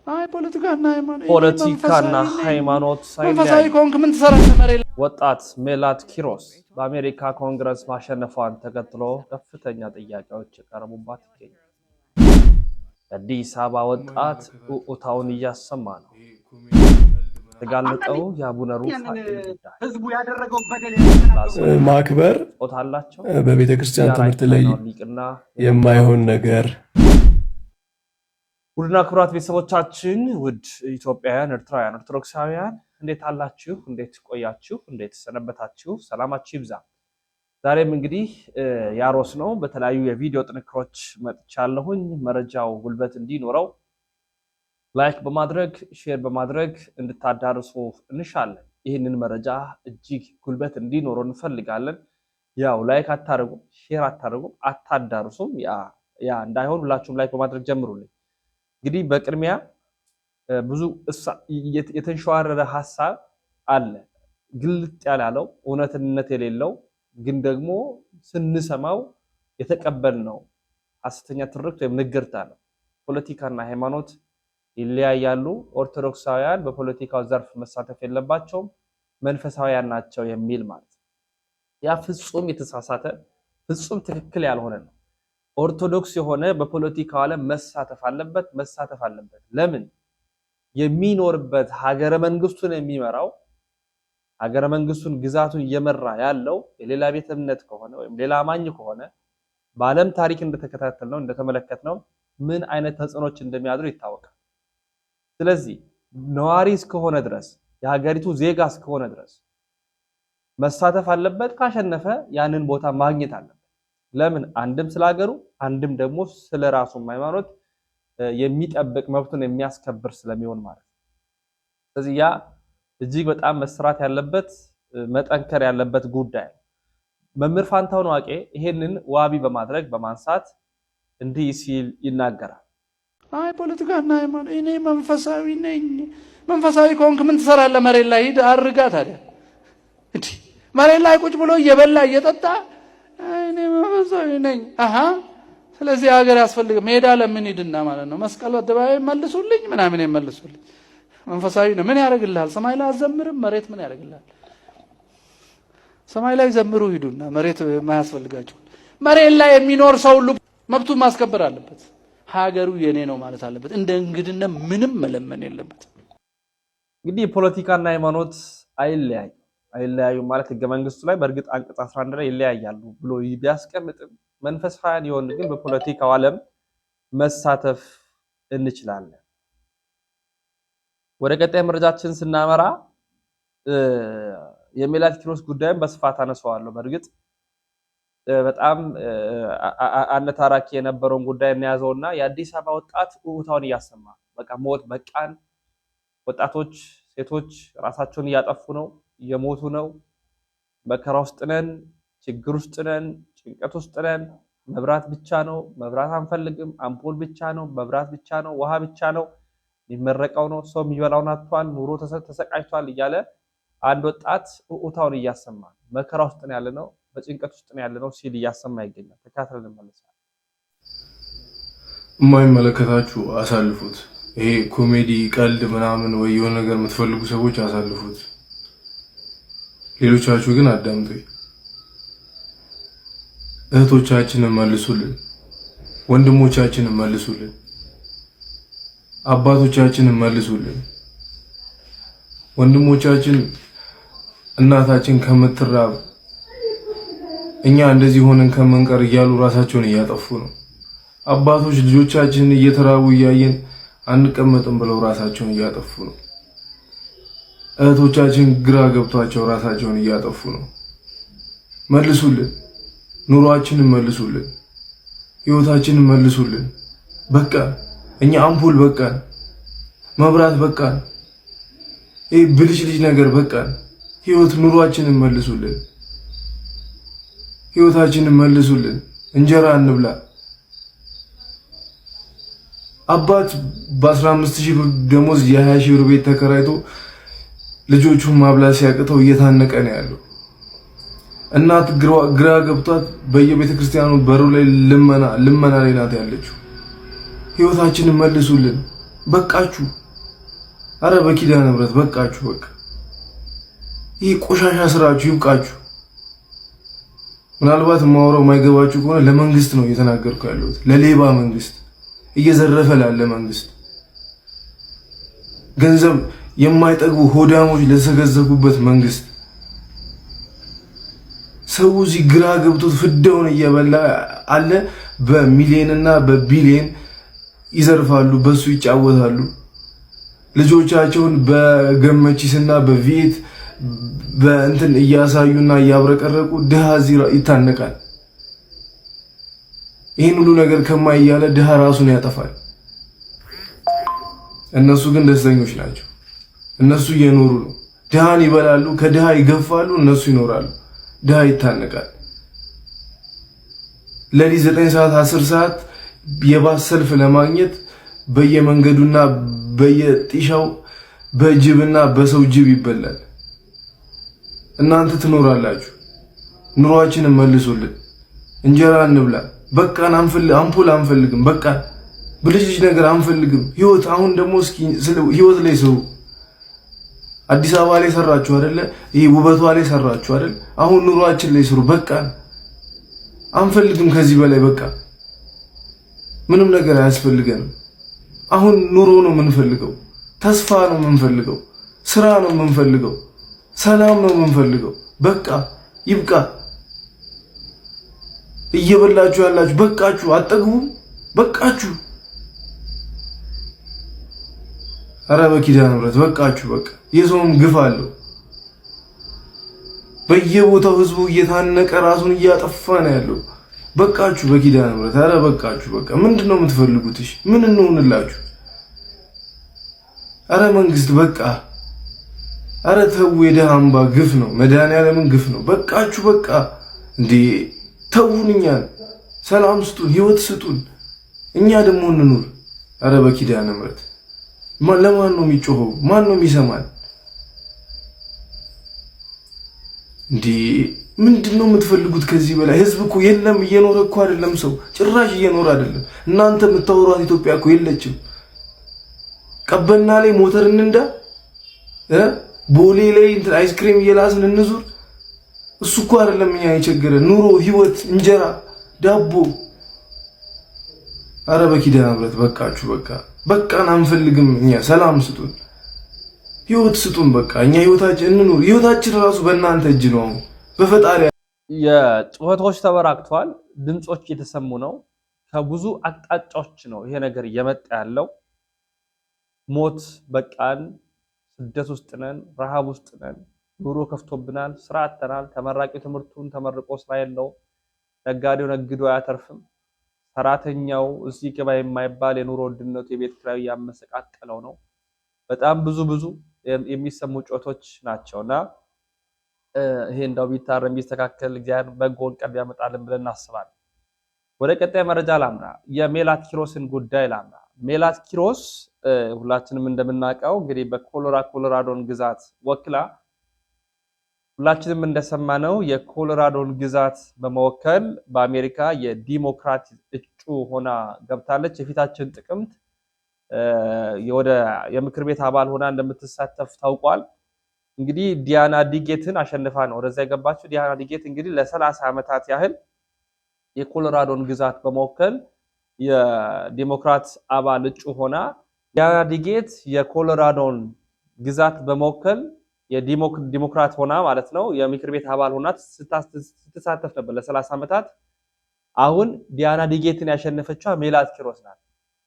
ፖለቲካና ሃይማኖት መንፈሳዊ ኮንክ ምን ትሰራለህ መሬት? ወጣት ሜላት ኪሮስ በአሜሪካ ኮንግረስ ማሸነፏን ተከትሎ ከፍተኛ ጥያቄዎች የቀረቡባት ይገኛል። አዲስ አበባ ወጣት ኡታውን እያሰማ ነው። ተጋለጠው የአቡነ ሩፋኤል ህዝቡ ያደረገው በደል ማክበር ኦታላቸው በቤተክርስቲያን ትምህርት ላይ የማይሆን ነገር። ውድና ክቡራት ቤተሰቦቻችን፣ ውድ ኢትዮጵያውያን፣ ኤርትራውያን፣ ኦርቶዶክሳውያን እንዴት አላችሁ? እንዴት ቆያችሁ? እንዴት ሰነበታችሁ? ሰላማችሁ ይብዛ። ዛሬም እንግዲህ ያሮስ ነው በተለያዩ የቪዲዮ ጥንክሮች መጥቻለሁኝ። መረጃው ጉልበት እንዲኖረው ላይክ በማድረግ ሼር በማድረግ እንድታዳርሱ እንሻለን። ይህንን መረጃ እጅግ ጉልበት እንዲኖረው እንፈልጋለን። ያው ላይክ አታርጉም፣ ሼር አታርጉም፣ አታዳርሱም። ያ እንዳይሆን ሁላችሁም ላይክ በማድረግ ጀምሩልኝ። እንግዲህ በቅድሚያ ብዙ የተንሸዋረረ ሐሳብ አለ፣ ግልጥ ያላለው እውነትነት የሌለው ግን ደግሞ ስንሰማው የተቀበልነው ሐሰተኛ ትርክት ወይም ንግርት አለ። ፖለቲካና ሃይማኖት ይለያያሉ፣ ኦርቶዶክሳውያን በፖለቲካው ዘርፍ መሳተፍ የለባቸውም፣ መንፈሳውያን ናቸው የሚል ማለት ነው። ያ ፍጹም የተሳሳተ ፍጹም ትክክል ያልሆነ ነው። ኦርቶዶክስ የሆነ በፖለቲካው ዓለም መሳተፍ አለበት። ለምን? የሚኖርበት ሀገረ መንግስቱን የሚመራው ሀገረ መንግስቱን ግዛቱን እየመራ ያለው የሌላ ቤተ እምነት ከሆነ ወይም ሌላ አማኝ ከሆነ በዓለም ታሪክ እንደተከታተልነው እንደተመለከትነው ምን አይነት ተጽዕኖች እንደሚያድሩ ይታወቃል። ስለዚህ ነዋሪ እስከሆነ ድረስ የሀገሪቱ ዜጋ እስከሆነ ድረስ መሳተፍ አለበት። ካሸነፈ ያንን ቦታ ማግኘት አለበት። ለምን? አንድም ስለሀገሩ አንድም ደግሞ ስለራሱ ሃይማኖት የሚጠብቅ መብቱን የሚያስከብር ስለሚሆን ማለት ነው። ስለዚህ ያ እጅግ በጣም መስራት ያለበት መጠንከር ያለበት ጉዳይ ነው። መምህር ፋንታሁን ዋቄ ይሄንን ዋቢ በማድረግ በማንሳት እንዲህ ሲል ይናገራል። ፖለቲካና ሃይማኖት፣ እኔ መንፈሳዊ ነኝ። መንፈሳዊ ኮንክ ምን ትሰራለህ መሬት ላይ? ሂድ አርጋ። ታዲያ እንዴ መሬት ላይ ቁጭ ብሎ እየበላ እየጠጣ እኔ መንፈሳዊ ነኝ። ስለዚህ ሀገር ያስፈልግ ሜዳ ለምን ሂድና ማለት ነው መስቀል አደባባይ መልሱልኝ ምናምን ይመልሱልኝ። መንፈሳዊ ነው ምን ያደርግልሃል? ሰማይ ላይ አዘምርም፣ መሬት ምን ያደርግልሃል? ሰማይ ላይ ዘምሩ ሂዱና፣ መሬት ማያስፈልጋችሁ። መሬት ላይ የሚኖር ሰው ሁሉ መብቱን ማስከበር አለበት። ሀገሩ የኔ ነው ማለት አለበት። እንደ እንግድነት ምንም መለመን የለበት። እንግዲህ ፖለቲካና ሃይማኖት አይለያዩ ማለት ህገ መንግስቱ ላይ በእርግጥ አንቀጽ 11 ላይ ይለያያሉ ብሎ ቢያስቀምጥም መንፈሳውያን የሆን ግን በፖለቲካው ዓለም መሳተፍ እንችላለን። ወደ ቀጣይ መረጃችን ስናመራ የሜላት ኪሮስ ጉዳይም በስፋት አነሳዋለሁ። በእርግጥ በጣም አነታራኪ የነበረውን ጉዳይ እናያዘውና የአዲስ አበባ ወጣት ኡታውን እያሰማ በቃ ሞት በቃን፣ ወጣቶች ሴቶች ራሳቸውን እያጠፉ ነው፣ እየሞቱ ነው፣ መከራ ውስጥ ነን፣ ችግር ውስጥ ነን፣ ጭንቀት ውስጥ ነን፣ መብራት ብቻ ነው፣ መብራት አንፈልግም፣ አምፖል ብቻ ነው፣ መብራት ብቻ ነው፣ ውሃ ብቻ ነው፣ የሚመረቀው ነው፣ ሰው የሚበላውን አጥቷል፣ ኑሮ ተሰቃይቷል እያለ አንድ ወጣት ኡታውን እያሰማ መከራ ውስጥ ነው ያለ ነው፣ በጭንቀት ውስጥ ነው ያለ ነው ሲል እያሰማ ይገኛል። ተካተልን እንመለሳለን። የማይመለከታችሁ አሳልፉት። ይሄ ኮሜዲ ቀልድ ምናምን ወይ የሆነ ነገር የምትፈልጉ ሰዎች አሳልፉት። ሌሎቻችሁ ግን አዳምጡኝ። እህቶቻችንን መልሱልን፣ ወንድሞቻችንን መልሱልን፣ አባቶቻችንን መልሱልን። ወንድሞቻችን እናታችን ከምትራብ እኛ እንደዚህ ሆነን ከምንቀር እያሉ ራሳቸውን እያጠፉ ነው። አባቶች ልጆቻችንን እየተራቡ እያየን አንቀመጥም ብለው ራሳቸውን እያጠፉ ነው። እህቶቻችን ግራ ገብቷቸው ራሳቸውን እያጠፉ ነው። መልሱልን፣ ኑሯችንን መልሱልን፣ ህይወታችንን መልሱልን። በቃ እኛ አምፖል በቃን፣ መብራት በቃን፣ ይሄ ብልጭልጭ ነገር በቃን። ህይወት ኑሯችንን መልሱልን፣ ህይወታችንን መልሱልን። እንጀራ እንብላ። አባት በ15000 ብር ደሞዝ የ20000 ብር ቤት ተከራይቶ ልጆቹን ማብላት ሲያቅተው እየታነቀ ነው ያለው። እናት ግራ ገብቷት በየቤተ ክርስቲያኑ በሩ ላይ ልመና ላይ ናት ያለችው። ህይወታችንን መልሱልን፣ በቃችሁ። አረ በኪዳነ ምህረት በቃችሁ። በቃ ይህ ቆሻሻ ስራችሁ ይብቃችሁ። ምናልባት ማውራው ማይገባችሁ ከሆነ ለመንግስት ነው እየተናገርኩ ያለሁት፣ ለሌባ መንግስት፣ እየዘረፈ ላለ መንግስት፣ ገንዘብ የማይጠግቡ ሆዳሞች ለተገዘፉበት መንግስት፣ ሰው እዚህ ግራ ገብቶት ፍዳውን እየበላ አለ። በሚሊዮንና በቢሊዮን ይዘርፋሉ፣ በሱ ይጫወታሉ። ልጆቻቸውን በገመቺስና በቪኤት በእንትን እያሳዩና እያብረቀረቁ ድሃ እዚህ ይታነቃል። ይህን ሁሉ ነገር ከማይያለ ድሃ ራሱን ያጠፋል። እነሱ ግን ደስተኞች ናቸው። እነሱ እየኖሩ ነው። ድሃን ይበላሉ፣ ከድሃ ይገፋሉ፣ እነሱ ይኖራሉ። ድሃ ይታነቃል። ለሊት 9 ሰዓት 10 ሰዓት የባስ ሰልፍ ለማግኘት በየመንገዱና በየጢሻው በጅብና በሰው ጅብ ይበላል። እናንተ ትኖራላችሁ። ኑሯችንን መልሱልን። እንጀራ እንብላ። በቃን። አምፖል አንፈልግም። በቃ ብልጭልጭ ነገር አንፈልግም። ህይወት አሁን ደግሞ እስኪ ህይወት ላይ ሰው አዲስ አበባ ላይ ሰራችሁ አይደለ? ይሄ ውበቷ ላይ ሰራችሁ አይደል? አሁን ኑሯችን ላይ ስሩ። በቃን። አንፈልግም ከዚህ በላይ በቃ ምንም ነገር አያስፈልገንም። አሁን ኑሮ ነው የምንፈልገው፣ ተስፋ ነው የምንፈልገው፣ ስራ ነው የምንፈልገው፣ ሰላም ነው የምንፈልገው። በቃ ይብቃ። እየበላችሁ ያላችሁ በቃችሁ። አጠግቡ። በቃችሁ። ኧረ በኪዳነ ምህረት በቃችሁ። በቃ የሰውም ግፍ አለው። በየቦታው ህዝቡ እየታነቀ ራሱን እያጠፋ ነው ያለው። በቃችሁ በኪዳነ ምህረት። ኧረ በቃችሁ። በቃ ምንድነው የምትፈልጉት? እሺ ምን እንሆንላችሁ? ኧረ መንግስት በቃ። ኧረ ተው። የደሃ አምባ ግፍ ነው። መድኃኒዓለምን ግፍ ነው። በቃችሁ በቃ። እንዴ ተውን። እኛን ሰላም ስጡን፣ ህይወት ስጡን፣ እኛ ደግሞ እንኑር። ኧረ በኪዳነ ምህረት ለማን ነው የሚጮኸው? ማን ነው የሚሰማን? እንዴ ምንድነው የምትፈልጉት ከዚህ በላይ? ህዝብ እኮ የለም፣ እየኖረ እኮ አይደለም። ሰው ጭራሽ እየኖረ አይደለም። እናንተ የምታወሯት ኢትዮጵያ እኮ የለችም። ቀበና ላይ ሞተር እንንዳ፣ ቦሌ ላይ አይስክሪም እየላስን እንዙር። እሱ እኮ አይደለም እኛ የቸገረ ኑሮ፣ ህይወት፣ እንጀራ፣ ዳቦ። አረ በኪዳነ ምህረት በቃችሁ። በቃ በቃን። አንፈልግም። እኛ ሰላም ስጡን፣ ህይወት ስጡን። በቃ እኛ ህይወታችን እንኑር። ህይወታችን ራሱ በእናንተ እጅ ነው። አሁን በፈጣሪ የጩኸቶች ተበራክተዋል። ድምጾች እየተሰሙ ነው። ከብዙ አቅጣጫዎች ነው ይሄ ነገር እየመጣ ያለው። ሞት በቃን፣ ስደት ውስጥ ነን፣ ረሃብ ውስጥ ነን፣ ኑሮ ከፍቶብናል፣ ስራ አጥተናል። ተመራቂው ትምህርቱን ተመርቆ ስራ የለውም፣ ነጋዴው ነግዶ አያተርፍም፣ ሰራተኛው እዚህ ገባ የማይባል የኑሮ ውድነቱ የቤት ኪራይ ያመሰቃቀለው ነው። በጣም ብዙ የሚሰሙ ጩኸቶች ናቸውና ይሄ እንዳው ቢታረም ቢስተካከል እግዚአብሔር በጎን ቀን ያመጣልን ብለን እናስባለን። ወደ ቀጣይ መረጃ ላምራ። የሜላት ኪሮስን ጉዳይ ላምራ። ሜላት ኪሮስ ሁላችንም እንደምናውቀው እንግዲህ በኮሎራዶን ግዛት ወክላ ሁላችንም እንደሰማነው የኮሎራዶን ግዛት በመወከል በአሜሪካ የዲሞክራት እጩ ሆና ገብታለች። የፊታችን ጥቅምት ወደ የምክር ቤት አባል ሆና እንደምትሳተፍ ታውቋል። እንግዲህ ዲያና ዲጌትን አሸንፋ ነው ወደዛ የገባችው። ዲያና ዲጌት እንግዲህ ለ30 ዓመታት ያህል የኮሎራዶን ግዛት በመወከል የዲሞክራት አባል እጩ ሆና ዲያና ዲጌት የኮሎራዶን ግዛት በመወከል የዲሞክራት ሆና ማለት ነው የምክር ቤት አባል ሆና ስትሳተፍ ነበር ለ30 ዓመታት። አሁን ዲያና ዲጌትን ያሸነፈችው ሜላት ኪሮስ ናት።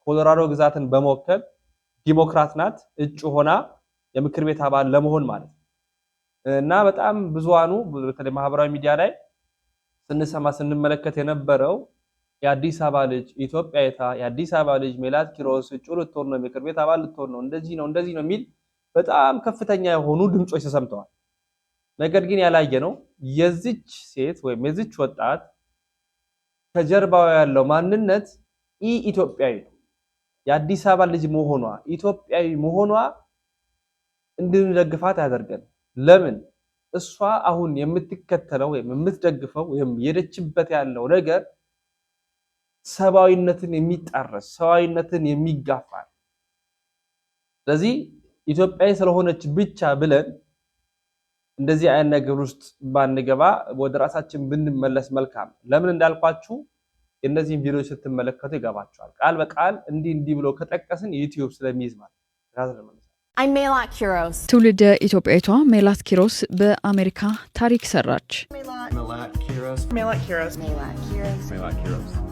ኮሎራዶ ግዛትን በመወከል ዲሞክራት ናት እጩ ሆና የምክር ቤት አባል ለመሆን ማለት እና በጣም ብዙዋኑ በተለይ ማህበራዊ ሚዲያ ላይ ስንሰማ ስንመለከት የነበረው የአዲስ አበባ ልጅ ኢትዮጵያዊቷ የአዲስ አበባ ልጅ ሜላት ኪሮስ እጩ ልትሆን ነው፣ የምክር ቤት አባል ልትሆን ነው፣ እንደዚህ ነው የሚል በጣም ከፍተኛ የሆኑ ድምጾች ተሰምተዋል። ነገር ግን ያላየ ነው የዚች ሴት ወይም የዚች ወጣት ከጀርባው ያለው ማንነት ኢትዮጵያዊ ነው። የአዲስ አበባ ልጅ መሆኗ ኢትዮጵያዊ መሆኗ እንድንደግፋት ያደርገን። ለምን እሷ አሁን የምትከተለው ወይም የምትደግፈው ወይም የሄደችበት ያለው ነገር ሰብአዊነትን የሚጣረስ ሰብአዊነትን የሚጋፋ ስለዚህ ኢትዮጵያዊ ስለሆነች ብቻ ብለን እንደዚህ አይነት ነገር ውስጥ ባንገባ ወደ ራሳችን ብንመለስ መልካም። ለምን እንዳልኳችሁ እነዚህን ቪዲዮዎች ስትመለከቱ ይገባችኋል። ቃል በቃል እንዲህ ብሎ ከጠቀስን ዩቲዩብ ስለሚይዝ ማለት ነው። I'm Melat Kiros. ትውልደ ኢትዮጵያዊቷ ሜላት ኪሮስ በአሜሪካ ታሪክ ሰራች።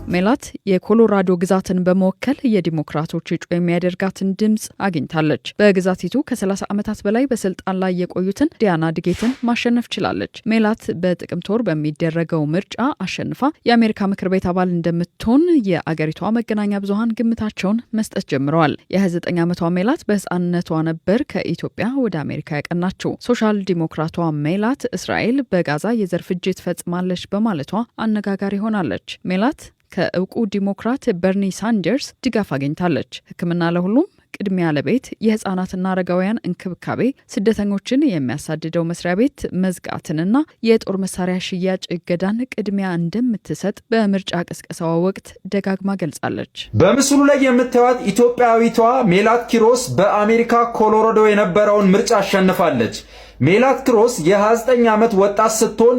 ሜላት የኮሎራዶ ግዛትን በመወከል የዲሞክራቶች እጩ የሚያደርጋትን ድምጽ አግኝታለች። በግዛቲቱ ከ30 ዓመታት በላይ በስልጣን ላይ የቆዩትን ዲያና ድጌትን ማሸነፍ ችላለች። ሜላት በጥቅምት ወር በሚደረገው ምርጫ አሸንፋ የአሜሪካ ምክር ቤት አባል እንደምትሆን የአገሪቷ መገናኛ ብዙሃን ግምታቸውን መስጠት ጀምረዋል። የ29 ዓመቷ ሜላት በህፃንነቷ ነበር ከኢትዮጵያ ወደ አሜሪካ ያቀናችው። ሶሻል ዲሞክራቷ ሜላት እስራኤል በጋዛ የዘር ፍጅት ፈጽማለች በማለቷ አነጋጋሪ ሆናለች። ሜላት ከእውቁ ዲሞክራት በርኒ ሳንደርስ ድጋፍ አግኝታለች። ሕክምና ለሁሉም፣ ቅድሚያ ለቤት፣ የህፃናትና አረጋውያን እንክብካቤ፣ ስደተኞችን የሚያሳድደው መስሪያ ቤት መዝጋትንና የጦር መሳሪያ ሽያጭ እገዳን ቅድሚያ እንደምትሰጥ በምርጫ ቅስቀሳዋ ወቅት ደጋግማ ገልጻለች። በምስሉ ላይ የምታዩት ኢትዮጵያዊቷ ሜላት ኪሮስ በአሜሪካ ኮሎራዶ የነበረውን ምርጫ አሸንፋለች። ሜላት ኪሮስ የ29 ዓመት ወጣት ስትሆን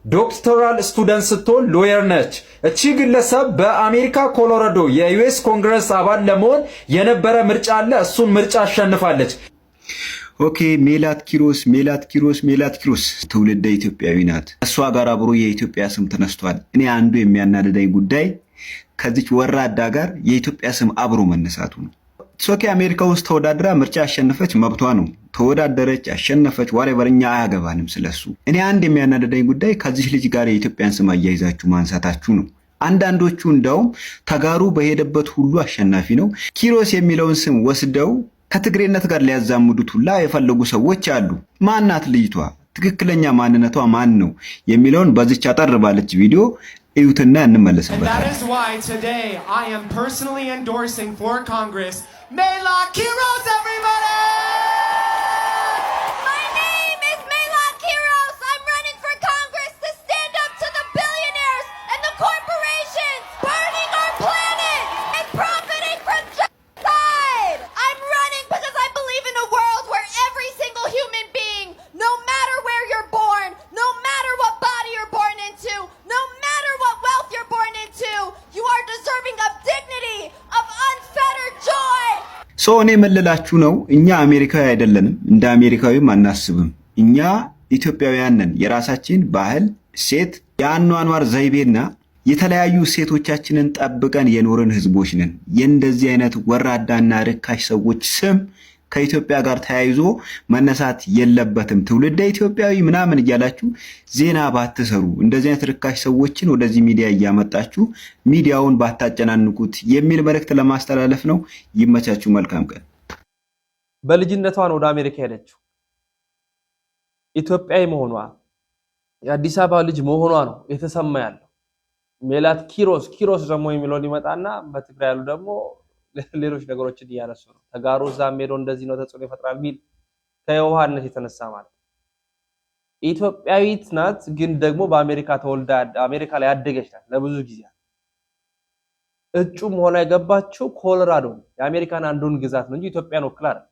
ዶክተራል ስቱደንት ስትሆን ሎየር ነች። እቺ ግለሰብ በአሜሪካ ኮሎራዶ የዩኤስ ኮንግረስ አባል ለመሆን የነበረ ምርጫ አለ። እሱን ምርጫ አሸንፋለች። ኦኬ ሜላት ኪሮስ ትውልደ ኢትዮጵያዊ ናት። እሷ ጋር አብሮ የኢትዮጵያ ስም ተነስቷል። እኔ አንዱ የሚያናድደኝ ጉዳይ ከዚች ወራዳ ጋር የኢትዮጵያ ስም አብሮ መነሳቱ ነው። ሶኬ አሜሪካ ውስጥ ተወዳድራ ምርጫ አሸነፈች፣ መብቷ ነው። ተወዳደረች፣ አሸነፈች፣ ወሬበርኛ አያገባንም ስለሱ። እኔ አንድ የሚያናደደኝ ጉዳይ ከዚህ ልጅ ጋር የኢትዮጵያን ስም አያይዛችሁ ማንሳታችሁ ነው። አንዳንዶቹ እንዳውም ተጋሩ በሄደበት ሁሉ አሸናፊ ነው፣ ኪሮስ የሚለውን ስም ወስደው ከትግሬነት ጋር ሊያዛምዱት ሁላ የፈለጉ ሰዎች አሉ። ማናት ልጅቷ? ትክክለኛ ማንነቷ ማን ነው የሚለውን በዚች አጠር ባለች ቪዲዮ እዩትና እንመለስበታለን። Melat Kiros, everybody! My name is Melat Kiros. I'm running for Congress to stand up to the billionaires and the corporations burning our planet and profiting from genocide. I'm running because I believe in a world where every single human being, no matter where you're born, no matter what body you're born into, no matter what wealth you're born into, you are deserving of dignity, of unfettered joy. እኔ የምልላችሁ ነው፣ እኛ አሜሪካዊ አይደለንም፣ እንደ አሜሪካዊም አናስብም። እኛ ኢትዮጵያውያን ነን። የራሳችን ባህል፣ ሴት፣ የአኗኗር ዘይቤና የተለያዩ ሴቶቻችንን ጠብቀን የኖርን ህዝቦች ነን። የእንደዚህ አይነት ወራዳና ርካሽ ሰዎች ስም ከኢትዮጵያ ጋር ተያይዞ መነሳት የለበትም። ትውልደ ኢትዮጵያዊ ምናምን እያላችሁ ዜና ባትሰሩ፣ እንደዚህ አይነት ርካሽ ሰዎችን ወደዚህ ሚዲያ እያመጣችሁ ሚዲያውን ባታጨናንቁት የሚል መልእክት ለማስተላለፍ ነው። ይመቻችሁ። መልካም ቀን። በልጅነቷ ነው ወደ አሜሪካ ሄደችው። ኢትዮጵያዊ መሆኗ የአዲስ አበባ ልጅ መሆኗ ነው የተሰማ ያለው። ሜላት ኪሮስ ደግሞ የሚለውን ይመጣና በትግራይ ያሉ ደግሞ ሌሎች ነገሮችን እያነሱ ነው። ተጋሩ ዛም ሄዶ እንደዚህ ነው ተጽዕኖ ይፈጥራል ሚል ከየዋህነት የተነሳ ማለት ኢትዮጵያዊት ናት፣ ግን ደግሞ በአሜሪካ ተወልዳ አሜሪካ ላይ ያደገች ናት። ለብዙ ጊዜ እጩም ሆና የገባችው ኮሎራዶ የአሜሪካን አንዱን ግዛት ነው እንጂ ኢትዮጵያን ወክላ አይደል።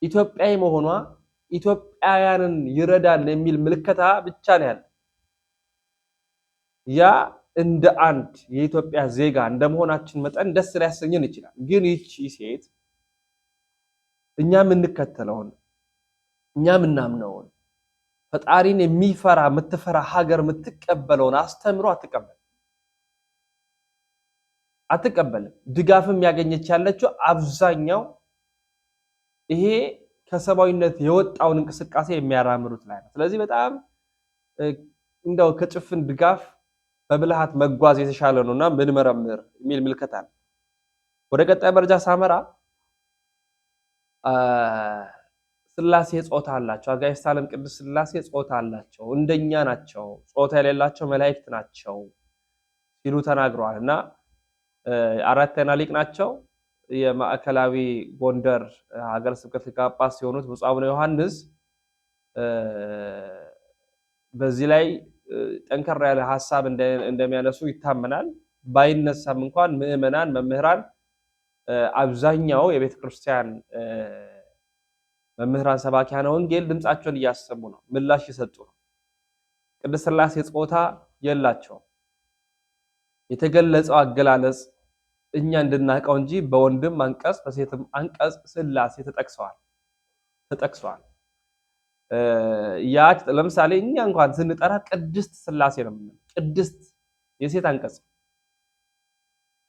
ኢትዮጵያዊ መሆኗ ኢትዮጵያውያንን ይረዳል የሚል ምልከታ ብቻ ነው ያለው። ያ እንደ አንድ የኢትዮጵያ ዜጋ እንደመሆናችን መጠን ደስ ሊያሰኘን ይችላል። ግን ይህች ሴት እኛ የምንከተለውን እኛ የምናምነውን ፈጣሪን የምትፈራ ሀገር የምትቀበለውን አስተምሮ አትቀበልም። ድጋፍም ያገኘች ያለችው አብዛኛው ይሄ ከሰባዊነት የወጣውን እንቅስቃሴ የሚያራምዱት ላይ ነው። ስለዚህ በጣም እንደው ከጭፍን ድጋፍ በብልሃት መጓዝ የተሻለ ነውና ምን መረምር የሚል ምልከታ ነው። ወደ ቀጣይ መረጃ ሳመራ ስላሴ ጾታ አላቸው። አጋዕዝተ ዓለም ቅድስት ስላሴ ጾታ አላቸው፣ እንደኛ ናቸው፣ ጾታ የሌላቸው መላእክት ናቸው ሲሉ ተናግረዋልና አራተኛ ሊቅ ናቸው። የማዕከላዊ ጎንደር ሀገረ ስብከት ሊቀ ጳጳስ ሲሆኑት ብፁዕ አቡነ ዮሐንስ በዚህ ላይ ጠንከር ያለ ሐሳብ እንደሚያነሱ ይታመናል። ባይነሳም እንኳን ምዕመናን፣ መምህራን አብዛኛው የቤተ ክርስቲያን መምህራን ሰባኪያነ ወንጌል ድምጻቸውን እያሰሙ ነው፣ ምላሽ እየሰጡ ነው። ቅድስት ሥላሴ ጾታ የላቸውም። የተገለጸው አገላለጽ እኛ እንድናቀው እንጂ በወንድም አንቀጽ በሴትም አንቀጽ ሥላሴ ተጠቅሷል። ያ ለምሳሌ እኛ እንኳን ስንጠራ ቅድስት ሥላሴ ነው የምንለው። ቅድስት የሴት አንቀጽ፣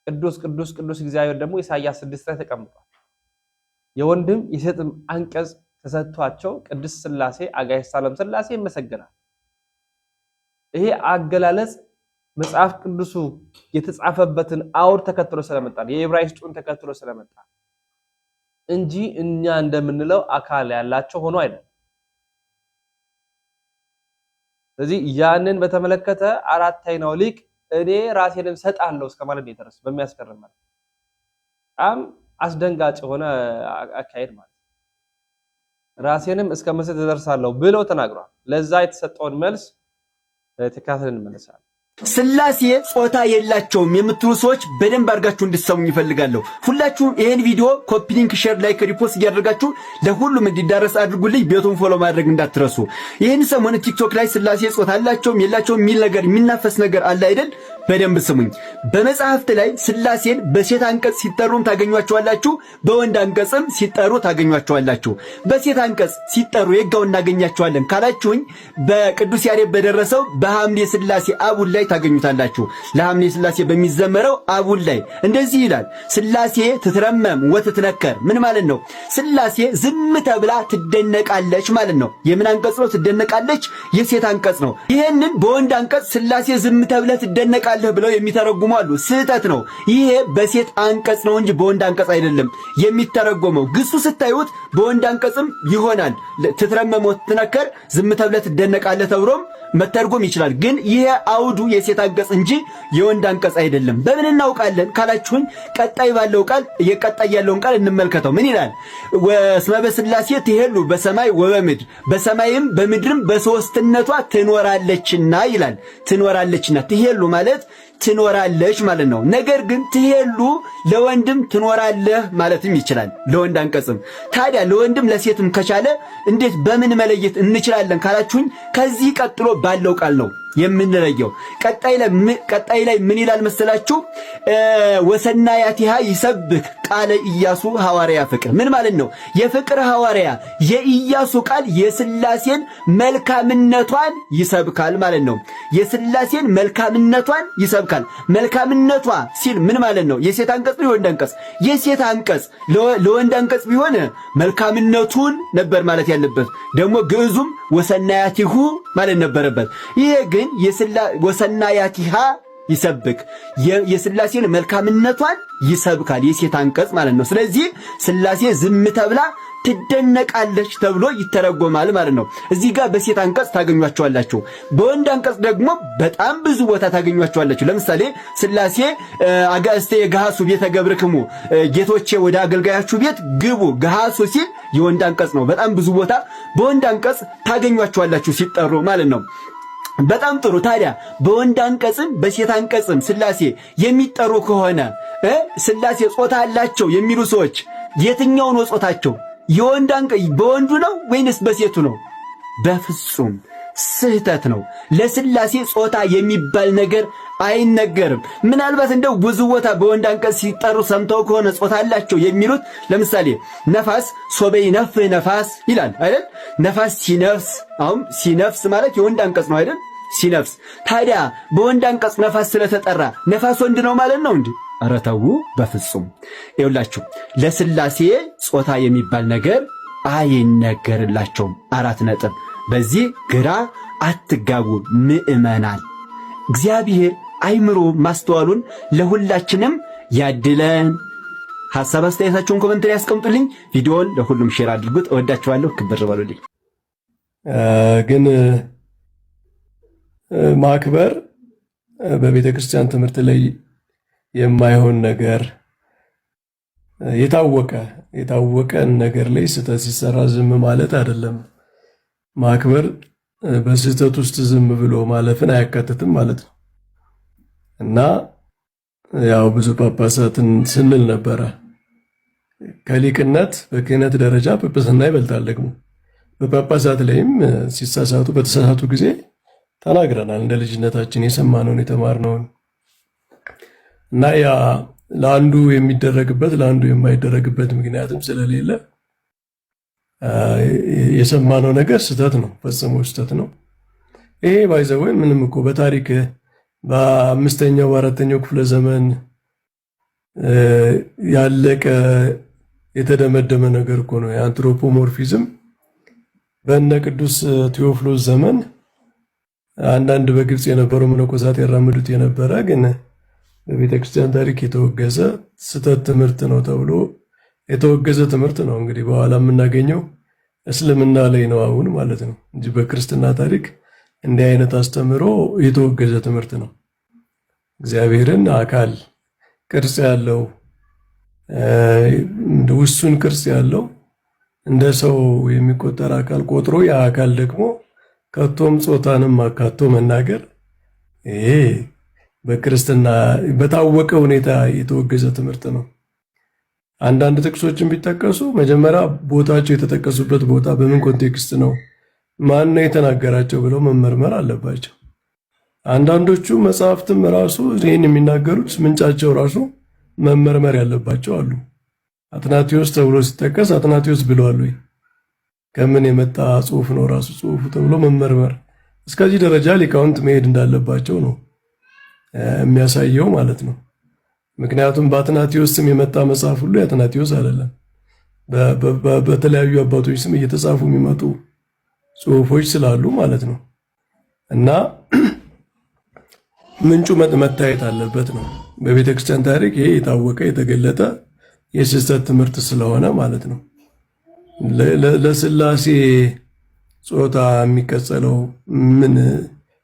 ቅዱስ ቅዱስ ቅዱስ እግዚአብሔር ደግሞ ኢሳይያስ 6 ላይ ተቀምጧል። የወንድም የሴትም አንቀጽ ተሰጥቷቸው ቅድስት ሥላሴ አጋዕዝተ ዓለም ሥላሴ ይመሰገናል። ይሄ አገላለጽ መጽሐፍ ቅዱሱ የተጻፈበትን አውድ ተከትሎ ስለመጣ የዕብራይስጡን ተከትሎ ስለመጣ እንጂ እኛ እንደምንለው አካል ያላቸው ሆኖ አይደለም። ስለዚህ ያንን በተመለከተ አራተኛው ሊቅ እኔ ራሴንም ሰጣለሁ እስከማለት ነው የተረሱ። በሚያስገርም ማለት በጣም አስደንጋጭ የሆነ አካሄድ ማለት ራሴንም እስከ መስጠት ደርሳለሁ ብለው ተናግሯል። ለዛ የተሰጠውን መልስ ተካተልን እንመለሳለን። ሥላሴ ጾታ የላቸውም የምትሉ ሰዎች በደንብ አድርጋችሁ እንድትሰሙኝ ይፈልጋለሁ። ሁላችሁም ይሄን ቪዲዮ ኮፒ ሊንክ፣ ሼር፣ ላይክ፣ ሪፖስት እያደረጋችሁ ለሁሉም እንዲዳረስ አድርጉልኝ። ቤቱን ፎሎ ማድረግ እንዳትረሱ። ይህን ሰሞን ቲክቶክ ላይ ሥላሴ ጾታ አላቸውም የላቸውም የሚል ነገር የሚናፈስ ነገር አለ አይደል? በደንብ ስሙኝ። በመጽሐፍት ላይ ሥላሴን በሴት አንቀጽ ሲጠሩም ታገኟቸዋላችሁ፣ በወንድ አንቀጽም ሲጠሩ ታገኟቸዋላችሁ። በሴት አንቀጽ ሲጠሩ የጋው እናገኛቸዋለን ካላችሁኝ በቅዱስ ያሬድ በደረሰው በሐምሌ ሥላሴ አቡል ላይ ታገኙታላችሁ። ለሐምሌ ሥላሴ በሚዘመረው አቡል ላይ እንደዚህ ይላል፣ ሥላሴ ትትረመም ወትትነከር። ምን ማለት ነው? ሥላሴ ዝም ተብላ ትደነቃለች ማለት ነው። የምን አንቀጽ ነው? ትደነቃለች። የሴት አንቀጽ ነው። ይሄንን በወንድ አንቀጽ ሥላሴ ዝም ተብለ ትደነቃለች ብለው የሚተረጉሙ አሉ። ስህተት ነው። ይሄ በሴት አንቀጽ ነው እንጂ በወንድ አንቀጽ አይደለም የሚተረጎመው። ግሱ ስታዩት በወንድ አንቀጽም ይሆናል። ትትረመም ወትትነከር፣ ዝም ተብለ ትደነቃለህ ተብሎም መተርጎም ይችላል። ግን ይሄ አውዱ የሴት አንቀጽ እንጂ የወንድ አንቀጽ አይደለም። በምን እናውቃለን ካላችሁኝ ቀጣይ ባለው ቃል እየቀጣይ ያለውን ቃል እንመልከተው። ምን ይላል? ወስመ በሥላሴ ትሄሉ በሰማይ ወበምድር፣ በሰማይም በምድርም በሶስትነቷ ትኖራለችና ይላል። ትኖራለችና ትሄሉ ማለት ትኖራለች ማለት ነው። ነገር ግን ትሄሉ ለወንድም ትኖራለህ ማለትም ይችላል፣ ለወንድ አንቀጽም። ታዲያ ለወንድም ለሴትም ከቻለ እንዴት በምን መለየት እንችላለን ካላችሁኝ ከዚህ ቀጥሎ ባለው ቃል ነው የምንለየው። ቀጣይ ላይ ምን ይላል መሰላችሁ? ወሰናያቲሃ ይሰብክ ቃለ ኢያሱ ሐዋርያ ፍቅር። ምን ማለት ነው? የፍቅር ሐዋርያ የኢያሱ ቃል የሥላሴን መልካምነቷን ይሰብካል ማለት ነው። የሥላሴን መልካምነቷን ይሰብካል። መልካምነቷ ሲል ምን ማለት ነው? የሴት አንቀጽ ነው የወንድ አንቀጽ? የሴት አንቀጽ። ለወንድ አንቀጽ ቢሆን መልካምነቱን ነበር ማለት ያለበት። ደግሞ ግዕዙም ወሰናያቲሁ ማለት ነበረበት። ይሄ ግን ወሰናያቲሃ ይሰብክ የሥላሴን መልካምነቷን ይሰብካል፣ የሴት አንቀጽ ማለት ነው። ስለዚህ ሥላሴ ዝም ተብላ ትደነቃለች ተብሎ ይተረጎማል ማለት ነው። እዚህ ጋር በሴት አንቀጽ ታገኟቸዋላችሁ። በወንድ አንቀጽ ደግሞ በጣም ብዙ ቦታ ታገኟቸዋላችሁ። ለምሳሌ ሥላሴ አጋዕዝተ የገሃሱ ቤተ ገብርክሙ፣ ጌቶቼ ወደ አገልጋያችሁ ቤት ግቡ፣ ገሃሱ ሲል የወንድ አንቀጽ ነው። በጣም ብዙ ቦታ በወንድ አንቀጽ ታገኟቸዋላችሁ ሲጠሩ ማለት ነው። በጣም ጥሩ። ታዲያ በወንድ አንቀጽም በሴት አንቀጽም ሥላሴ የሚጠሩ ከሆነ ሥላሴ ጾታ አላቸው የሚሉ ሰዎች የትኛው ነው ጾታቸው? የወንድ አንቀጽ በወንዱ ነው ወይንስ በሴቱ ነው? በፍጹም ስህተት ነው። ለሥላሴ ጾታ የሚባል ነገር አይነገርም። ምናልባት እንደው ብዙ ቦታ በወንድ አንቀጽ ሲጠሩ ሰምተው ከሆነ ጾታ አላቸው የሚሉት ለምሳሌ ነፋስ ሶበ ይነፍህ ነፋስ ይላል አይደል? ነፋስ ሲነፍስ፣ አሁን ሲነፍስ ማለት የወንድ አንቀጽ ነው አይደል? ሲነፍስ። ታዲያ በወንድ አንቀጽ ነፋስ ስለተጠራ ነፋስ ወንድ ነው ማለት ነው እንዴ? ኧረ ተው በፍጹም። ይኸውላችሁ ለሥላሴ ጾታ የሚባል ነገር አይነገርላቸውም። 4 ነጥብ። በዚህ ግራ አትጋቡ ምእመናን። እግዚአብሔር አይምሮ ማስተዋሉን ለሁላችንም ያድለን። ሐሳብ አስተያየታችሁን ኮሜንት ላይ ያስቀምጡልኝ። ቪዲዮውን ለሁሉም ሼር አድርጉት። እወዳችኋለሁ። ክብር በሉልኝ። ግን ማክበር በቤተ ክርስቲያን ትምህርት ላይ የማይሆን ነገር የታወቀን ነገር ላይ ስህተት ሲሰራ ዝም ማለት አይደለም። ማክበር በስህተት ውስጥ ዝም ብሎ ማለፍን አያካትትም ማለት ነው እና ያው ብዙ ጳጳሳትን ስንል ነበረ ከሊቅነት በክህነት ደረጃ ጵጵስና ይበልጣል። ደግሞ በጳጳሳት ላይም ሲሳሳቱ በተሳሳቱ ጊዜ ተናግረናል። እንደ ልጅነታችን የሰማነውን የተማርነውን እና ያ ለአንዱ የሚደረግበት ለአንዱ የማይደረግበት ምክንያትም ስለሌለ የሰማነው ነገር ስህተት ነው፣ ፈጽሞ ስህተት ነው። ይሄ ባይዘው ምንም እኮ በታሪክ በአምስተኛው በአራተኛው ክፍለ ዘመን ያለቀ የተደመደመ ነገር እኮ ነው። የአንትሮፖሞርፊዝም በእነ ቅዱስ ቴዎፍሎስ ዘመን አንዳንድ በግብፅ የነበሩ መነኮሳት ያራምዱት የነበረ ግን በቤተ ክርስቲያን ታሪክ የተወገዘ ስህተት ትምህርት ነው ተብሎ የተወገዘ ትምህርት ነው። እንግዲህ በኋላ የምናገኘው እስልምና ላይ ነው አሁን ማለት ነው እንጂ በክርስትና ታሪክ እንዲህ አይነት አስተምሮ የተወገዘ ትምህርት ነው። እግዚአብሔርን አካል ቅርጽ ያለው ውሱን ቅርጽ ያለው እንደ ሰው የሚቆጠር አካል ቆጥሮ ያ አካል ደግሞ ከቶም ጾታንም አካቶ መናገር ይሄ በክርስትና በታወቀ ሁኔታ የተወገዘ ትምህርት ነው። አንዳንድ ጥቅሶችን ቢጠቀሱ መጀመሪያ ቦታቸው የተጠቀሱበት ቦታ በምን ኮንቴክስት ነው፣ ማን ነው የተናገራቸው ብለው መመርመር አለባቸው። አንዳንዶቹ መጽሐፍትም ራሱ ይህን የሚናገሩት ምንጫቸው ራሱ መመርመር ያለባቸው አሉ። አትናቴዎስ ተብሎ ሲጠቀስ አትናቴዎስ ብለዋል ወይ? ከምን የመጣ ጽሑፍ ነው ራሱ ጽሑፉ ተብሎ መመርመር፣ እስከዚህ ደረጃ ሊቃውንት መሄድ እንዳለባቸው ነው የሚያሳየው ማለት ነው። ምክንያቱም በአትናቴዎስ ስም የመጣ መጽሐፍ ሁሉ የአትናቴዎስ አይደለም። በተለያዩ አባቶች ስም እየተጻፉ የሚመጡ ጽሑፎች ስላሉ ማለት ነው። እና ምንጩ መታየት አለበት ነው። በቤተ ክርስቲያን ታሪክ ይሄ የታወቀ የተገለጠ የስህተት ትምህርት ስለሆነ ማለት ነው። ለስላሴ ጾታ የሚቀጸለው ምን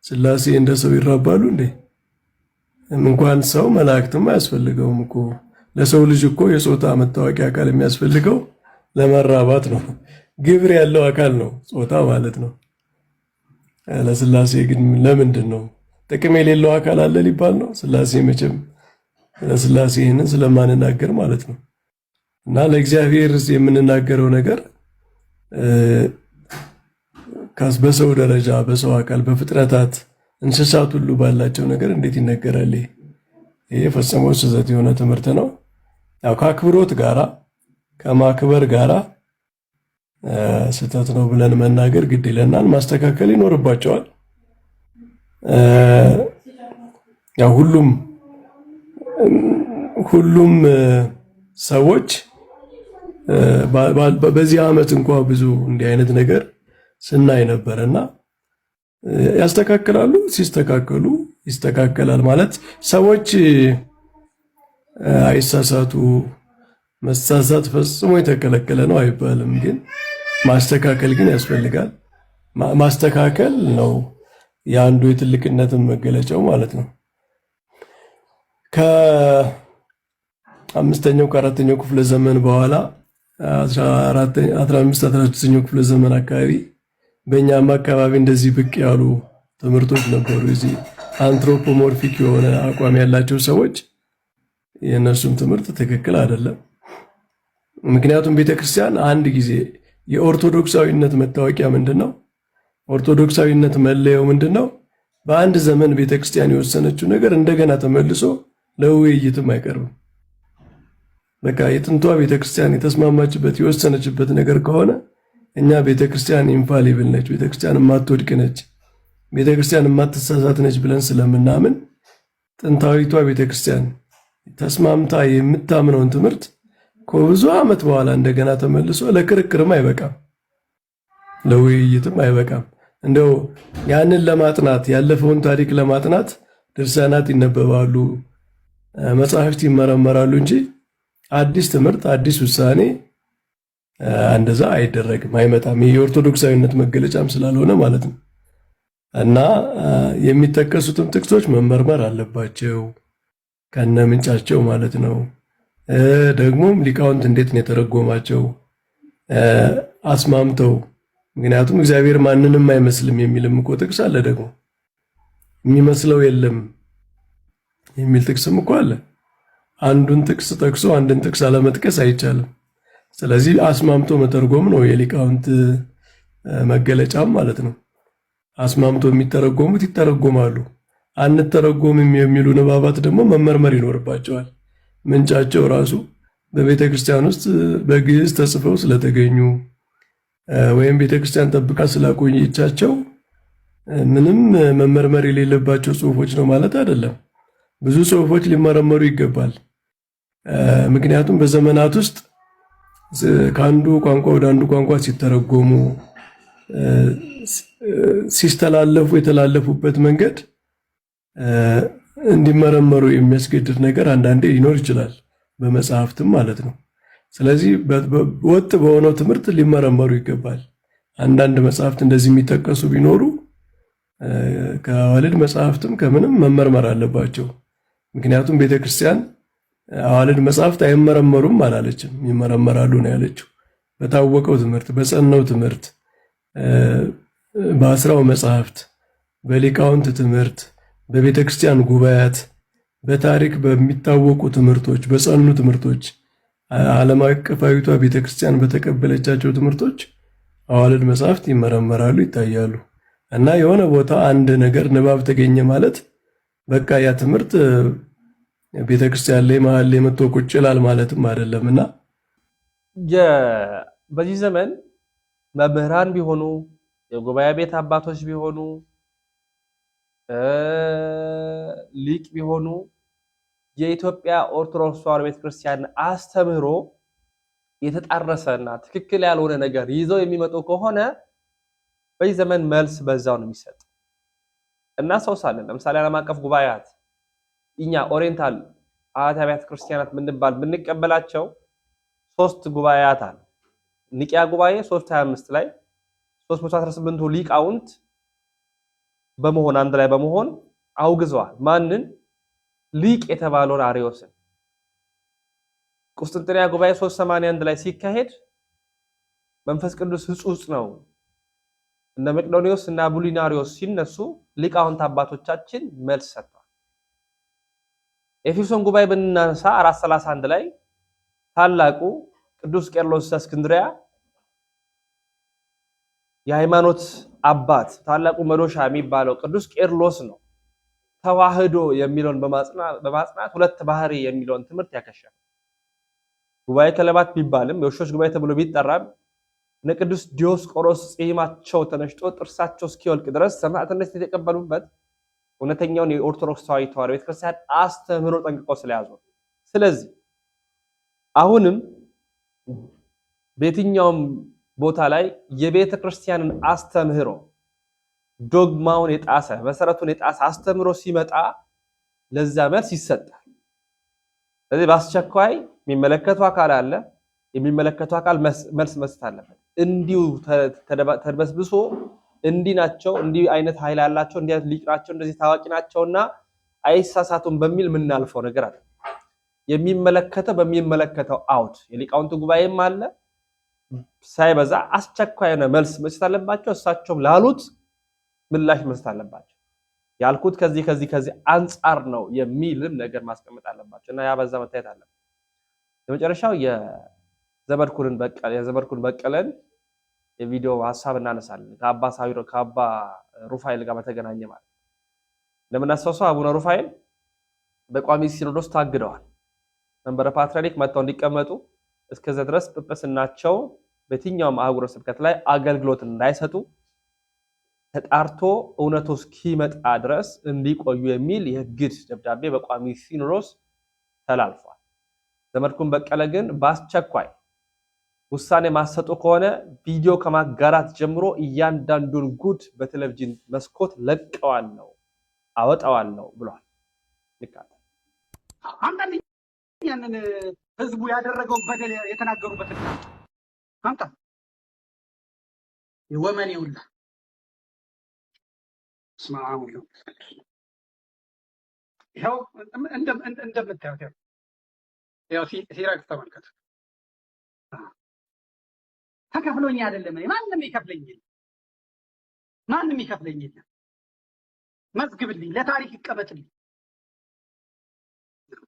ስላሴ እንደ ሰው ይራባሉ እንዴ? እንኳን ሰው መላእክትም አያስፈልገውም እኮ። ለሰው ልጅ እኮ የጾታ መታወቂያ አካል የሚያስፈልገው ለመራባት ነው። ግብር ያለው አካል ነው ጾታ ማለት ነው። ለስላሴ ግን ለምንድን ነው ጥቅም የሌለው አካል አለ ሊባል ነው? ስላሴ መቼም ለስላሴ ይህንን ስለማንናገር ማለት ነው። እና ለእግዚአብሔር የምንናገረው ነገር በሰው ደረጃ በሰው አካል በፍጥረታት እንስሳት ሁሉ ባላቸው ነገር እንዴት ይነገራል? ይሄ ፈጽሞ ስህተት የሆነ ትምህርት ነው። ያው ከአክብሮት ጋራ ከማክበር ጋራ ስህተት ነው ብለን መናገር ግድ ይለናል፣ ማስተካከል ይኖርባቸዋል። ያው ሁሉም ሰዎች በዚህ ዓመት እንኳ ብዙ እንዲህ አይነት ነገር ስናይ ነበርና ያስተካክላሉ። ሲስተካከሉ ይስተካከላል ማለት ሰዎች አይሳሳቱ። መሳሳት ፈጽሞ የተከለከለ ነው አይባልም፣ ግን ማስተካከል ግን ያስፈልጋል። ማስተካከል ነው የአንዱ የትልቅነትን መገለጫው ማለት ነው። ከአምስተኛው ከአራተኛው ክፍለ ዘመን በኋላ 15-16ኛው ክፍለ ዘመን አካባቢ በእኛም አካባቢ እንደዚህ ብቅ ያሉ ትምህርቶች ነበሩ። እዚህ አንትሮፖሞርፊክ የሆነ አቋም ያላቸው ሰዎች የእነሱም ትምህርት ትክክል አይደለም። ምክንያቱም ቤተክርስቲያን አንድ ጊዜ የኦርቶዶክሳዊነት መታወቂያ ምንድን ነው? ኦርቶዶክሳዊነት መለያው ምንድን ነው? በአንድ ዘመን ቤተክርስቲያን የወሰነችው ነገር እንደገና ተመልሶ ለውይይትም አይቀርብም። በቃ የጥንቷ ቤተክርስቲያን የተስማማችበት የወሰነችበት ነገር ከሆነ እኛ ቤተክርስቲያን ኢንፋሊብል ነች፣ ቤተክርስቲያን የማትወድቅ ነች፣ ቤተክርስቲያን የማትሳሳት ነች ብለን ስለምናምን ጥንታዊቷ ቤተክርስቲያን ተስማምታ የምታምነውን ትምህርት ከብዙ ዓመት በኋላ እንደገና ተመልሶ ለክርክርም አይበቃም፣ ለውይይትም አይበቃም። እንደው ያንን ለማጥናት ያለፈውን ታሪክ ለማጥናት ድርሳናት ይነበባሉ፣ መጽሐፍት ይመረመራሉ እንጂ አዲስ ትምህርት አዲስ ውሳኔ እንደዛ አይደረግም፣ አይመጣም። ይህ የኦርቶዶክሳዊነት መገለጫም ስላልሆነ ማለት ነው። እና የሚጠቀሱትም ጥቅሶች መመርመር አለባቸው ከነ ምንጫቸው ማለት ነው። ደግሞም ሊቃውንት እንዴት ነው የተረጎማቸው አስማምተው። ምክንያቱም እግዚአብሔር ማንንም አይመስልም የሚልም እኮ ጥቅስ አለ። ደግሞ የሚመስለው የለም የሚል ጥቅስም እኮ አለ። አንዱን ጥቅስ ጠቅሶ አንድን ጥቅስ አለመጥቀስ አይቻልም። ስለዚህ አስማምቶ መተርጎም ነው የሊቃውንት መገለጫም ማለት ነው። አስማምቶ የሚተረጎሙት ይተረጎማሉ። አንተረጎምም የሚሉ ንባባት ደግሞ መመርመር ይኖርባቸዋል። ምንጫቸው ራሱ በቤተ ክርስቲያን ውስጥ በግዕዝ ተጽፈው ስለተገኙ ወይም ቤተ ክርስቲያን ጠብቃ ስላቆየቻቸው ምንም መመርመር የሌለባቸው ጽሑፎች ነው ማለት አይደለም። ብዙ ጽሑፎች ሊመረመሩ ይገባል። ምክንያቱም በዘመናት ውስጥ ከአንዱ ቋንቋ ወደ አንዱ ቋንቋ ሲተረጎሙ ሲስተላለፉ የተላለፉበት መንገድ እንዲመረመሩ የሚያስገድድ ነገር አንዳንዴ ሊኖር ይችላል፣ በመጽሐፍትም ማለት ነው። ስለዚህ ወጥ በሆነው ትምህርት ሊመረመሩ ይገባል። አንዳንድ መጽሐፍት እንደዚህ የሚጠቀሱ ቢኖሩ ከአዋልድ መጽሐፍትም ከምንም መመርመር አለባቸው። ምክንያቱም ቤተክርስቲያን አዋልድ መጽሐፍት አይመረመሩም አላለችም፣ ይመረመራሉ ነው ያለችው። በታወቀው ትምህርት፣ በጸናው ትምህርት፣ በአስራው መጽሐፍት፣ በሊቃውንት ትምህርት፣ በቤተክርስቲያን ጉባኤያት፣ በታሪክ በሚታወቁ ትምህርቶች፣ በጸኑ ትምህርቶች፣ ዓለም አቀፋዊቷ ቤተክርስቲያን በተቀበለቻቸው ትምህርቶች አዋልድ መጽሐፍት ይመረመራሉ፣ ይታያሉ። እና የሆነ ቦታ አንድ ነገር ንባብ ተገኘ ማለት በቃ ያ ትምህርት ቤተክርስቲያን ላይ መሀል ላይ መጥቶ ቁጭ ይላል ማለትም አይደለምና በዚህ ዘመን መምህራን ቢሆኑ የጉባኤ ቤት አባቶች ቢሆኑ ሊቅ ቢሆኑ የኢትዮጵያ ኦርቶዶክስ ተዋሕዶ ቤተክርስቲያን አስተምህሮ የተጣረሰና ትክክል ያልሆነ ነገር ይዘው የሚመጡ ከሆነ በዚህ ዘመን መልስ በዛው ነው የሚሰጥ። እናስታውሳለን። ለምሳሌ ዓለም አቀፍ ጉባኤያት እኛ ኦሪየንታል አብያተ ክርስቲያናት ምንባል ብንቀበላቸው 3 ጉባኤያት አሉ። ኒቂያ ጉባኤ 325 ላይ 318ቱ ሊቃውንት በመሆን አንድ ላይ በመሆን አውግዘዋል። ማንን? ሊቅ የተባለውን አርዮስን። ቁስጥንጥንያ ጉባኤ 381 ላይ ሲካሄድ መንፈስ ቅዱስ ሕጹጽ ነው እነ መቅዶኒዮስ እና አቡሊናሪዮስ ሲነሱ ሊቃውንት አባቶቻችን መልስ ሰጥተዋል። ኤፌሶን ጉባኤ ብናነሳ 431 ላይ ታላቁ ቅዱስ ቄርሎስ ዘእስክንድርያ የሃይማኖት አባት ታላቁ መዶሻ የሚባለው ቅዱስ ቄርሎስ ነው ተዋህዶ የሚለውን በማጽናት ሁለት ባህሪ የሚለውን ትምህርት ያከሸፈ። ጉባኤ ከለባት ቢባልም የውሾች ጉባኤ ተብሎ ቢጠራም እነ ቅዱስ ዲዮስቆሮስ ጺማቸው ተነሽቶ ጥርሳቸው እስኪወልቅ ድረስ ሰማዕትነት የተቀበሉበት እውነተኛውን የኦርቶዶክስ ተዋሕዶ ቤተክርስቲያን አስተምህሮ ጠንቅቀው ስለያዙ። ስለዚህ አሁንም በየትኛውም ቦታ ላይ የቤተክርስቲያንን አስተምህሮ ዶግማውን የጣሰ መሰረቱን የጣሰ አስተምህሮ ሲመጣ ለዛ መልስ ይሰጣል። ስለዚህ በአስቸኳይ የሚመለከተው አካል አለ፣ የሚመለከተው አካል መልስ መስጠት አለበት። እንዲሁ ተድበስብሶ እንዲህ ናቸው፣ እንዲህ አይነት ኃይል አላቸው፣ እንዲህ አይነት ሊቅ ናቸው፣ እንደዚህ ታዋቂ ናቸውና አይሳሳቱም በሚል የምናልፈው ነገር አለ። የሚመለከተው በሚመለከተው አውድ የሊቃውንቱ ጉባኤም አለ። ሳይበዛ አስቸኳይ የሆነ መልስ መስጠት አለባቸው። እሳቸውም ላሉት ምላሽ መስጠት አለባቸው። ያልኩት ከዚህ አንጻር ነው የሚልም ነገር ማስቀመጥ አለባቸው እና ያ በዛ መታየት አለበት። የመጨረሻው የዘመድኩን በቀለን የቪዲዮ ሐሳብ እናነሳለን። ከአባ ሩፋኤል ጋር በተገናኘ ማለት እንደምናስታውሰው አቡነ ሩፋኤል በቋሚ ሲኖዶስ ታግደዋል። መንበረ ፓትርያርክ መጥተው እንዲቀመጡ እስከዛ ድረስ ጵጵስናቸው በየትኛውም አህጉረ ስብከት ላይ አገልግሎት እንዳይሰጡ ተጣርቶ እውነቱ እስኪመጣ ድረስ እንዲቆዩ የሚል የእግድ ደብዳቤ በቋሚ ሲኖዶስ ተላልፏል። ዘመድኩን በቀለ ግን በአስቸኳይ ውሳኔ ማሰጡ ከሆነ ቪዲዮ ከማጋራት ጀምሮ እያንዳንዱን ጉድ በቴሌቪዥን መስኮት ለቀዋለሁ አወጣዋለሁ ብሏል። ልካት አንዳንድ ያንን ህዝቡ ያደረገው በደል የተናገሩበት አምጣ የወመኔ ሁላ ስማው ነው። ይኸው እንደምታዩት ያው ሲራክ ተመልከቱ። ተከፍሎኝ አይደለም ማንም ይከፍለኝ መዝግብልኝ፣ ለታሪክ ይቀመጥልኝ።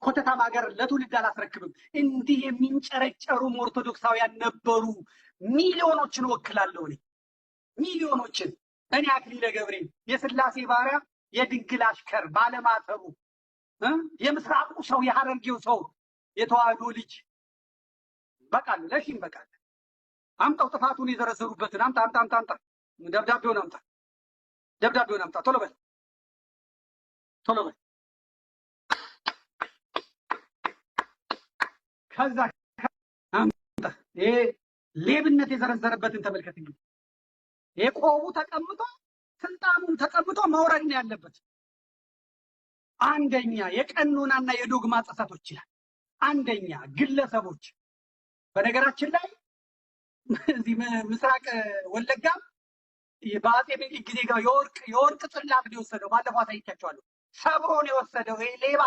ኮተታም ሀገር ለትውልድ አላስረክብም። እንዲህ የሚንጨረጨሩም ኦርቶዶክሳውያን ነበሩ። ሚሊዮኖችን ወክላለሁ እኔ ሚሊዮኖችን። እኔ አክሊለ ገብሬ የስላሴ ባሪያ የድንግል አሽከር ባለማተቡ የምስራቁ ሰው የሐረርጌው ሰው የተዋህዶ ልጅ በቃል ለሽም በቃል አምጣው ጥፋቱን የዘረዘሩበትን አምጣ ደብዳቤውን አምጣ ቶሎ በል ከዛ አምጣ ይሄ ሌብነት የዘረዘረበትን ተመልከት። እንግዲህ የቆቡ ተቀምጦ ስልጣኑን ተቀምጦ መውረድ ነው ያለበት። አንደኛ የቀኖናና የዶግማ ጥሰቶች ይላል። አንደኛ ግለሰቦች በነገራችን ላይ እዚህ ምስራቅ ወለጋ በአፄ ምኒልክ ጊዜ ጋር የወርቅ ጽላት ነው የወሰደው። ባለፈው አሳይቻቸዋለሁ። ሰብሮ ነው የወሰደው ይሄ ሌባ።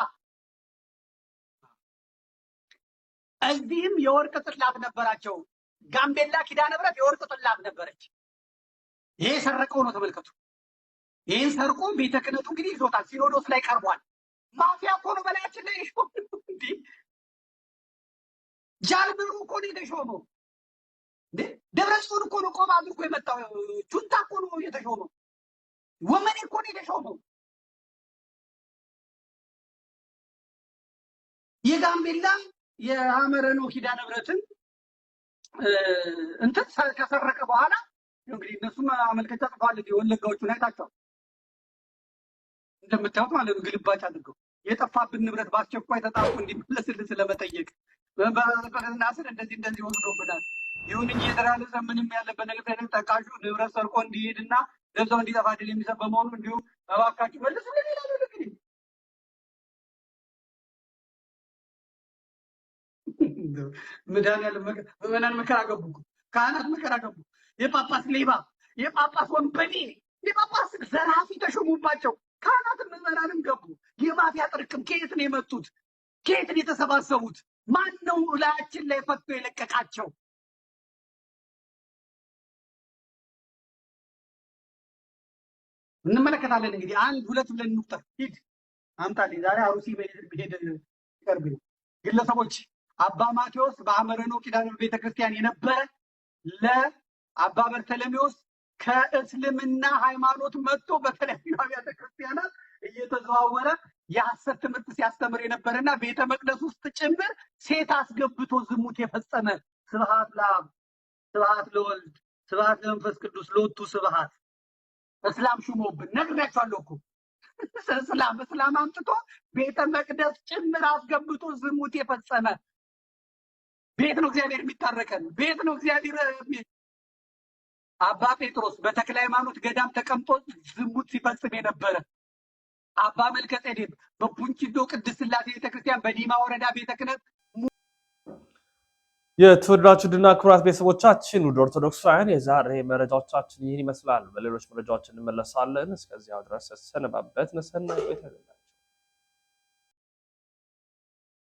እዚህም የወርቅ ጽላት ነበራቸው። ጋምቤላ ኪዳነ ምሕረት የወርቅ ጽላት ነበረች። ይሄ ሰረቀው ነው ተመልከቱ። ይህን ሰርቆ ቤተ ክህነቱ እንግዲህ ይዞታል። ሲኖዶስ ላይ ቀርቧል። ማፊያ እኮ ነው በላያችን ላይ እንዲህ ጃልብሩ እኮ ነው የተሾመው። ደብረጽዮን እኮ ነው ቆብ አድርጎ የመጣው። ጁንታ እኮ ነው የተሾመው። ወመኔ እኮ ነው የተሾመው። የጋምቤላ የሐመረኖ ኪዳነ ምሕረትን እንትን ከሰረቀ በኋላ እንግዲህ እነሱም አመልከቻ ጽፈዋል። የወለጋዎቹን አይታቸዋል እንደምታዩት ማለት ነው። ግልባጭ አድርገው የጠፋብን ንብረት በአስቸኳይ ተጣርቶ እንዲመለስልን ስለመጠየቅ በቅርና ስር እንደዚህ ወስዶብናል። ይሁን እንጂ የፌዴራሊዝም ምንም ያለበት ነገር ሳይሆን ጠቃሹ ንብረት ሰርቆ እንዲሄድና ገንዘቡ እንዲጠፋ ድል የሚሰጥ በመሆኑ እንዲሁም እባካችሁ መልሱልን ይላሉ። እንግዲህ ምዕመናን መከራ ገቡ፣ ካህናት መከራ ገቡ። የጳጳስ ሌባ፣ የጳጳስ ወንበዴ፣ የጳጳስ ዘራፊ ተሾሙባቸው። ካህናትም ምዕመናንም ገቡ። የማፊያ ጥርቅም ከየት ነው የመጡት? ከየት ነው የተሰባሰቡት? ማን ነው ላያችን ላይ ፈቶ የለቀቃቸው? እንመለከታለን። እንግዲህ አንድ ሁለት ብለን እንቁጠር። ሂድ አምጣልኝ። ዛሬ አሩሲ ሄደ ይቀርብ ግለሰቦች አባ ማቴዎስ በሐመረኖ ኪዳነ ቤተክርስቲያን የነበረ ለአባ በርተለሜዎስ ከእስልምና ሃይማኖት መጥቶ በተለያዩ አብያተ ክርስቲያናት እየተዘዋወረ የሐሰት ትምህርት ሲያስተምር የነበረና ቤተ መቅደስ ውስጥ ጭምር ሴት አስገብቶ ዝሙት የፈጸመ ስብሐት ለአብ ስብሐት ለወልድ ስብሐት ለመንፈስ ቅዱስ ሎቱ ስብሐት እስላም ሹሞብን ነግሬያቸዋለሁ እኮ እስላም አምጥቶ ቤተ መቅደስ ጭምር አስገብቶ ዝሙት የፈጸመ ቤት ነው እግዚአብሔር የሚታረቀን ቤት ነው እግዚአብሔር። አባ ጴጥሮስ በተክለ ሃይማኖት ገዳም ተቀምጦ ዝሙት ሲፈጽም የነበረ አባ መልከጼዴቅ በቡንቺዶ ቅድስት ሥላሴ ቤተክርስቲያን በዲማ ወረዳ ቤተ ክህነት። የተወደዳችሁና ክቡራት ቤተሰቦቻችን ውድ ኦርቶዶክሳውያን የዛሬ መረጃዎቻችን ይህን ይመስላል። በሌሎች መረጃዎች እንመለሳለን። እስከዚያው ድረስ ሰነባበት። ሰናይ ቆይታ